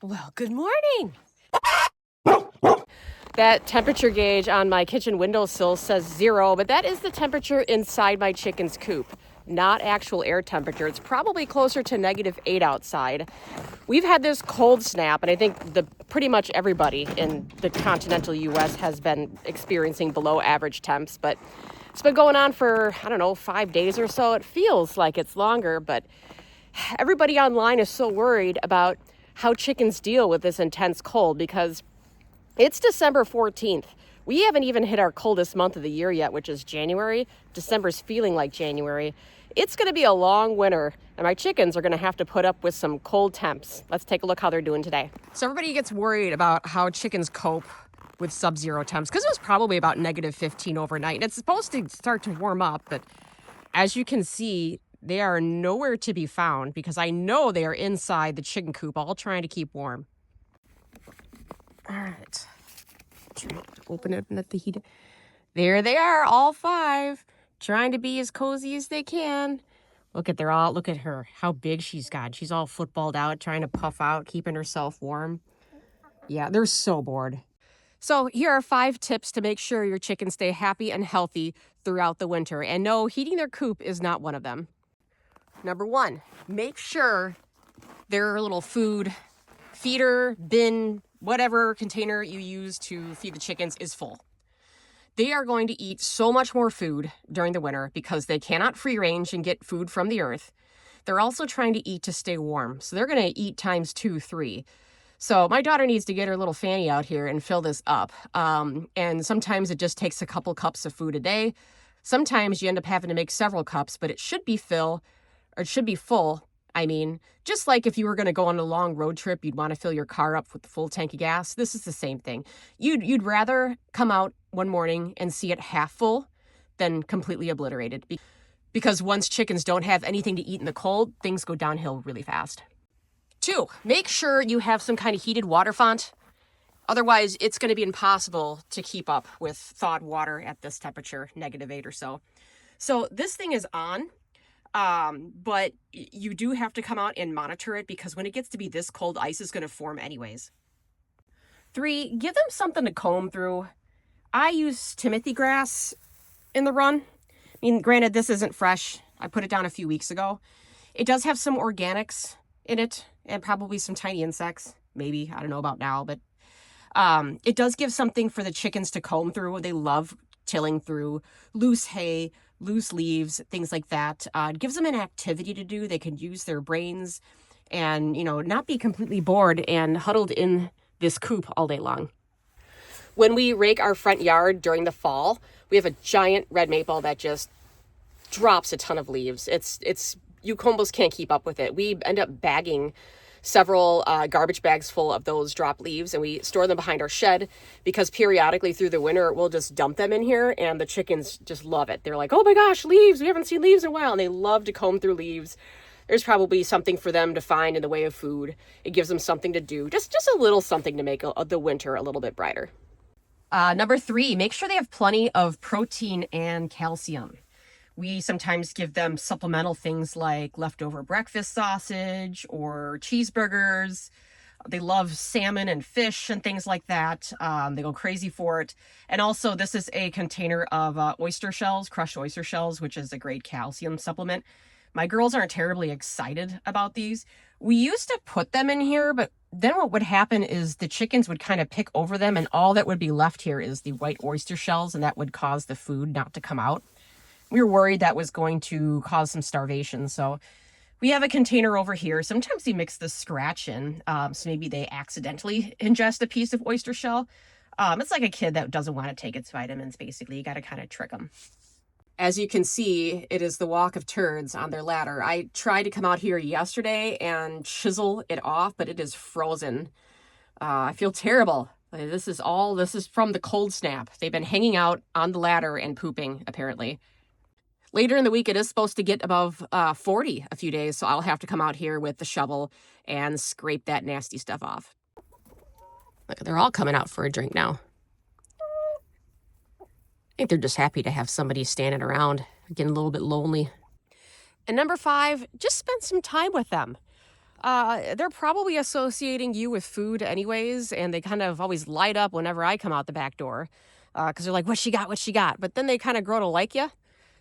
Well, good morning. That temperature gauge on my kitchen windowsill says 0, but that is the temperature inside my chicken's coop, not actual air temperature. It's probably closer to -8 outside. We've had this cold snap, and I think pretty much everybody in the continental U.S. has been experiencing below average temps, but it's been going on for, 5 days or so. It feels like it's longer, but everybody online is so worried about how chickens deal with this intense cold because it's December 14th. We haven't even hit our coldest month of the year yet, which is January. December's feeling like January. It's going to be a long winter, and my chickens are going to have to put up with some cold temps. Let's take a look how they're doing today. So everybody gets worried about how chickens cope with sub-zero temps because it was probably about -15 overnight. And it's supposed to start to warm up, but as you can see, they are nowhere to be found because I know they are inside the chicken coop, all trying to keep warm. All right. Open it and let the heat. There they are, all 5, trying to be as cozy as they can. Look at her, how big she's got. She's all footballed out, trying to puff out, keeping herself warm. Yeah, they're so bored. So here are 5 tips to make sure your chickens stay happy and healthy throughout the winter. And no, heating their coop is not one of them. Number 1, make sure their little food feeder, bin, whatever container you use to feed the chickens is full. They are going to eat so much more food during the winter because they cannot free range and get food from the earth. They're also trying to eat to stay warm. So they're going to eat times 2, 3. So my daughter needs to get her little fanny out here and fill this up. And sometimes it just takes a couple cups of food a day. Sometimes you end up having to make several cups, but it should be full. Just like if you were going to go on a long road trip, you'd want to fill your car up with the full tank of gas. This is the same thing. You'd rather come out one morning and see it half full than completely obliterated. Because once chickens don't have anything to eat in the cold, things go downhill really fast. 2, make sure you have some kind of heated water font. Otherwise, it's going to be impossible to keep up with thawed water at this temperature, -8 or so. So this thing is on. But you do have to come out and monitor it because when it gets to be this cold, ice is going to form anyways. 3, give them something to comb through. I use Timothy grass in the run. Granted, this isn't fresh. I put it down a few weeks ago. It does have some organics in it and probably some tiny insects. Maybe, I don't know about now, but it does give something for the chickens to comb through. They love tilling through loose hay, loose leaves, things like that. It gives them an activity to do. They can use their brains and, not be completely bored and huddled in this coop all day long. When we rake our front yard during the fall, we have a giant red maple that just drops a ton of leaves. You almost can't keep up with it. We end up bagging several garbage bags full of those drop leaves, and we store them behind our shed because periodically through the winter we'll just dump them in here, and the chickens just love it. They're like, oh my gosh, leaves, we haven't seen leaves in a while, and they love to comb through leaves. There's probably something for them to find in the way of food. It gives them something to do, just a little something to make the winter a little bit brighter. Number 3, make sure they have plenty of protein and calcium. We sometimes give them supplemental things like leftover breakfast sausage or cheeseburgers. They love salmon and fish and things like that. They go crazy for it. And also, this is a container of oyster shells, crushed oyster shells, which is a great calcium supplement. My girls aren't terribly excited about these. We used to put them in here, but then what would happen is the chickens would kind of pick over them, and all that would be left here is the white oyster shells, and that would cause the food not to come out. We were worried that was going to cause some starvation, so we have a container over here. Sometimes we mix the scratch in, so maybe they accidentally ingest a piece of oyster shell. It's like a kid that doesn't want to take its vitamins, basically. You got to kind of trick them. As you can see, it is the walk of turds on their ladder. I tried to come out here yesterday and chisel it off, but it is frozen. I feel terrible. This is from the cold snap. They've been hanging out on the ladder and pooping, apparently. Later in the week, it is supposed to get above 40 a few days, so I'll have to come out here with the shovel and scrape that nasty stuff off. Look, they're all coming out for a drink now. I think they're just happy to have somebody standing around, getting a little bit lonely. And number 5, just spend some time with them. They're probably associating you with food anyways, and they kind of always light up whenever I come out the back door, because they're like, "What she got? What she got?" But then they kind of grow to like you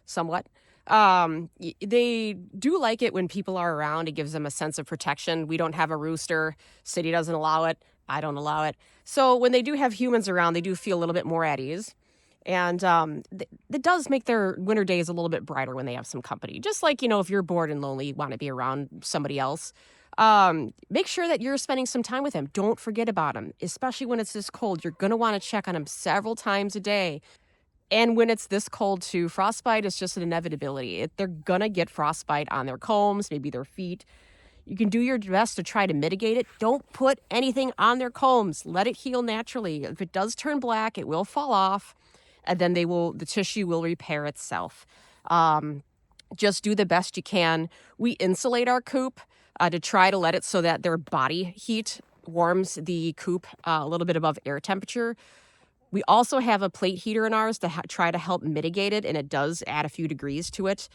somewhat. They do like it when people are around. It gives them a sense of protection. We don't have a rooster. City doesn't allow it. I don't allow it. So when they do have humans around, they do feel a little bit more at ease. And it does make their winter days a little bit brighter when they have some company. Just like, if you're bored and lonely, you want to be around somebody else. Make sure that you're spending some time with him. Don't forget about him, especially when it's this cold. You're going to want to check on him several times a day. And when it's this cold too, frostbite is just an inevitability. They're going to get frostbite on their combs, maybe their feet. You can do your best to try to mitigate it. Don't put anything on their combs. Let it heal naturally. If it does turn black, it will fall off, and then the tissue will repair itself. Just do the best you can. We insulate our coop to try to let it so that their body heat warms the coop a little bit above air temperature. We also have a plate heater in ours to try to help mitigate it, and it does add a few degrees to it.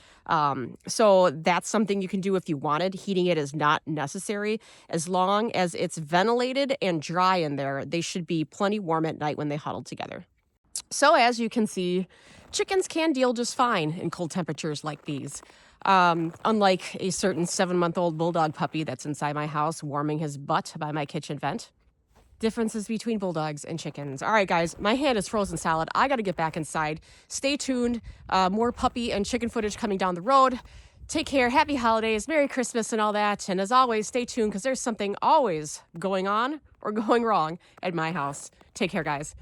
So that's something you can do if you wanted. Heating it is not necessary. As long as it's ventilated and dry in there, they should be plenty warm at night when they huddle together. So as you can see, chickens can deal just fine in cold temperatures like these. Unlike a certain 7-month-old bulldog puppy that's inside my house warming his butt by my kitchen vent. Differences between bulldogs and chickens. All right, guys, my hand is frozen solid. I got to get back inside. Stay tuned. More puppy and chicken footage coming down the road. Take care. Happy holidays. Merry Christmas and all that. And as always, stay tuned because there's something always going on or going wrong at my house. Take care, guys.